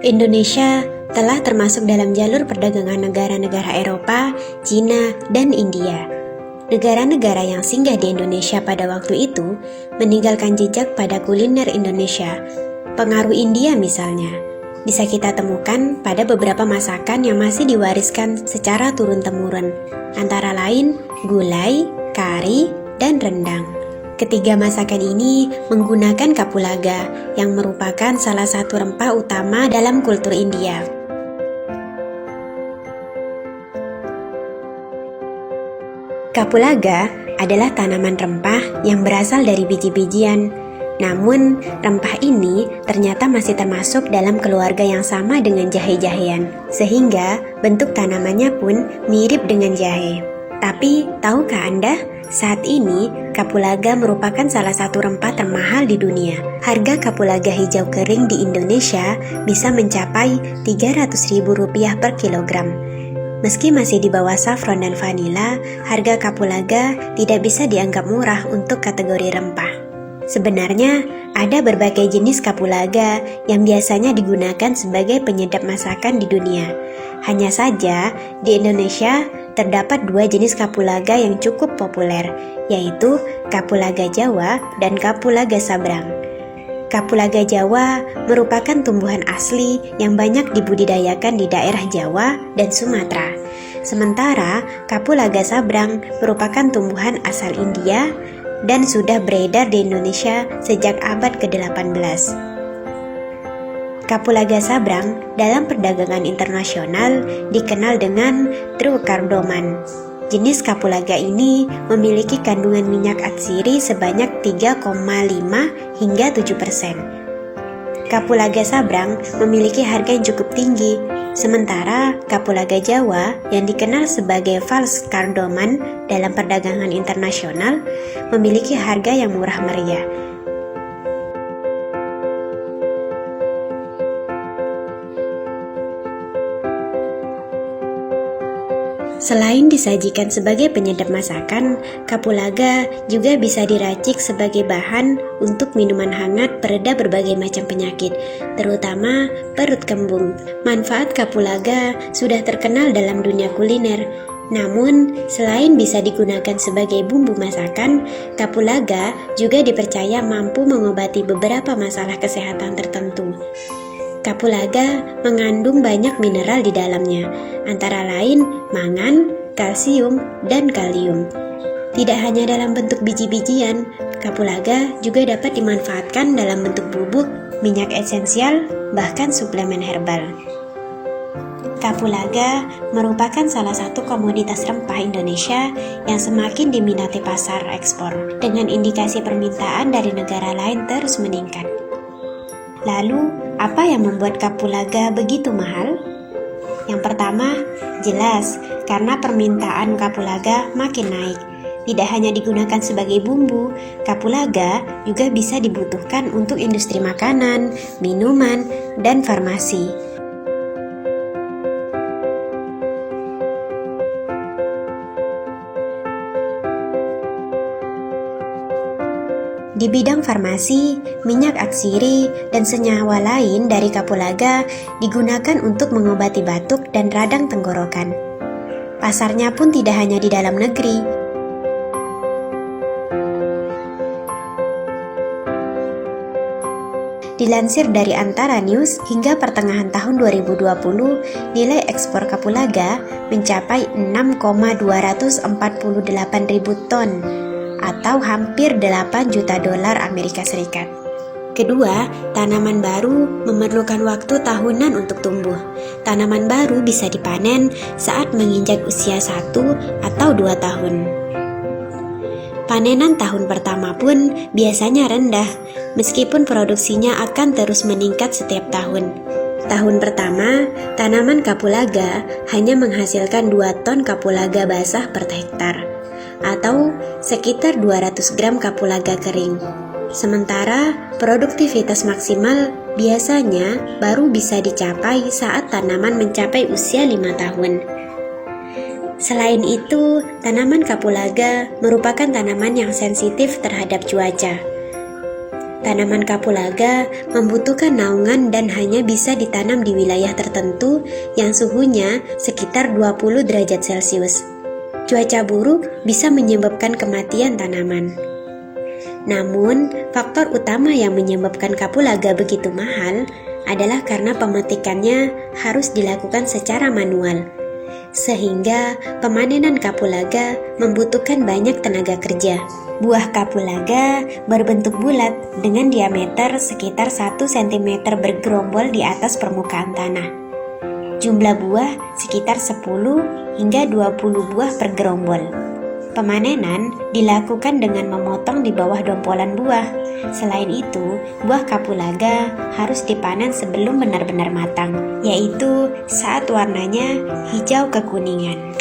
Indonesia telah termasuk dalam jalur perdagangan negara-negara Eropa, Cina, dan India. Negara-negara yang singgah di Indonesia pada waktu itu meninggalkan jejak pada kuliner Indonesia. Pengaruh India misalnya, bisa kita temukan pada beberapa masakan yang masih diwariskan secara turun-temurun, antara lain gulai, kari, dan rendang. Ketiga masakan ini menggunakan kapulaga yang merupakan salah satu rempah utama dalam kultur India. Kapulaga adalah tanaman rempah yang berasal dari biji-bijian. Namun, rempah ini ternyata masih termasuk dalam keluarga yang sama dengan jahe-jahean, sehingga bentuk tanamannya pun mirip dengan jahe. Tapi, tahukah Anda, saat ini kapulaga merupakan salah satu rempah termahal di dunia. Harga kapulaga hijau kering di Indonesia bisa mencapai Rp300.000 per kilogram. Meski masih di bawah saffron dan vanila, harga kapulaga tidak bisa dianggap murah untuk kategori rempah. Sebenarnya, ada berbagai jenis kapulaga yang biasanya digunakan sebagai penyedap masakan di dunia. Hanya saja, di Indonesia terdapat dua jenis kapulaga yang cukup populer, yaitu kapulaga Jawa dan kapulaga Sabrang. Kapulaga Jawa merupakan tumbuhan asli yang banyak dibudidayakan di daerah Jawa dan Sumatera. Sementara kapulaga Sabrang merupakan tumbuhan asal India dan sudah beredar di Indonesia sejak abad ke-18. Kapulaga Sabrang dalam perdagangan internasional dikenal dengan true cardoman. Jenis kapulaga ini memiliki kandungan minyak atsiri sebanyak 3,5 hingga 7%. Kapulaga Sabrang memiliki harga yang cukup tinggi, sementara kapulaga Jawa yang dikenal sebagai false cardoman dalam perdagangan internasional memiliki harga yang murah meriah. Selain disajikan sebagai penyedap masakan, kapulaga juga bisa diracik sebagai bahan untuk minuman hangat pereda berbagai macam penyakit, terutama perut kembung. Manfaat kapulaga sudah terkenal dalam dunia kuliner. Namun, selain bisa digunakan sebagai bumbu masakan, kapulaga juga dipercaya mampu mengobati beberapa masalah kesehatan tertentu. Kapulaga mengandung banyak mineral di dalamnya, antara lain mangan, kalsium, dan kalium. Tidak hanya dalam bentuk biji-bijian, kapulaga juga dapat dimanfaatkan dalam bentuk bubuk, minyak esensial, bahkan suplemen herbal. Kapulaga merupakan salah satu komoditas rempah Indonesia yang semakin diminati pasar ekspor, dengan indikasi permintaan dari negara lain terus meningkat. Lalu, apa yang membuat kapulaga begitu mahal? Yang pertama, jelas karena permintaan kapulaga makin naik. Tidak hanya digunakan sebagai bumbu, kapulaga juga bisa dibutuhkan untuk industri makanan, minuman, dan farmasi. Di bidang farmasi, minyak atsiri dan senyawa lain dari kapulaga digunakan untuk mengobati batuk dan radang tenggorokan. Pasarnya pun tidak hanya di dalam negeri. Dilansir dari Antara News, hingga pertengahan tahun 2020, nilai ekspor kapulaga mencapai 6,248 ribu ton atau hampir 8 juta dolar Amerika Serikat. Kedua, tanaman baru memerlukan waktu tahunan untuk tumbuh. Tanaman baru bisa dipanen saat menginjak usia 1 atau 2 tahun. Panenan tahun pertama pun biasanya rendah, meskipun produksinya akan terus meningkat setiap tahun. Tahun pertama, tanaman kapulaga hanya menghasilkan 2 ton kapulaga basah per hektar, atau sekitar 200 gram kapulaga kering. Sementara produktivitas maksimal biasanya baru bisa dicapai saat tanaman mencapai usia 5 tahun. Selain itu, tanaman kapulaga merupakan tanaman yang sensitif terhadap cuaca. Tanaman kapulaga membutuhkan naungan dan hanya bisa ditanam di wilayah tertentu yang suhunya sekitar 20 derajat Celcius. Cuaca buruk bisa menyebabkan kematian tanaman. Namun, faktor utama yang menyebabkan kapulaga begitu mahal adalah karena pemetikannya harus dilakukan secara manual, sehingga pemanenan kapulaga membutuhkan banyak tenaga kerja. Buah kapulaga berbentuk bulat dengan diameter sekitar 1 cm bergerombol di atas permukaan tanah. Jumlah buah sekitar 10 hingga 20 buah per gerombol. Pemanenan dilakukan dengan memotong di bawah dompolan buah. Selain itu, buah kapulaga harus dipanen sebelum benar-benar matang, yaitu saat warnanya hijau kekuningan.